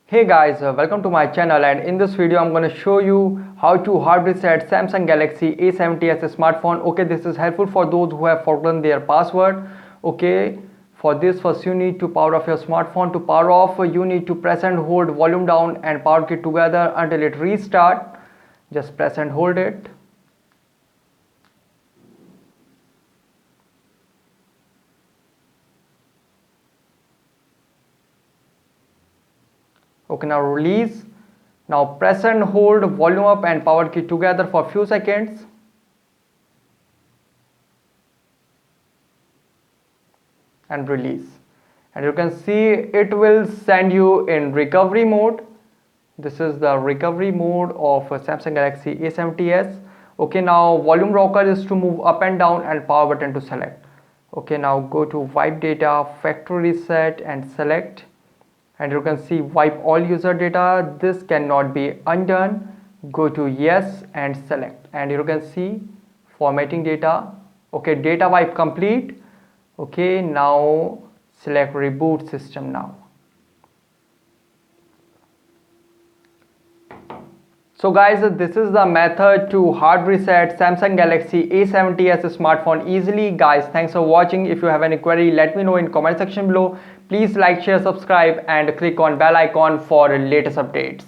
Hey guys, welcome to my channel, and in this video I'm going to show you how to hard reset Samsung Galaxy A70s smartphone. Okay, this is helpful for those who have forgotten their password. Okay, for this first you need to power off your smartphone. To power off you need to press and hold volume down and power key together until it restart. Just press and hold it. Okay, now release. Now press and hold volume up and power key together for few seconds. And release. And you can see it will send you in recovery mode. This is the recovery mode of Samsung Galaxy A70s. Okay, now volume rocker is to move up and down and power button to select. Okay, now go to wipe data, factory reset and select. And you can see wipe all user data. This cannot be undone. Go to yes and select, and you can see formatting data. Okay, data wipe complete. Okay, now select reboot system now. So guys, this is the method to hard reset Samsung Galaxy A70s smartphone easily. Guys, thanks for watching. If you have any query, let me know in comment section below. Please like, share, subscribe and click on bell icon for latest updates.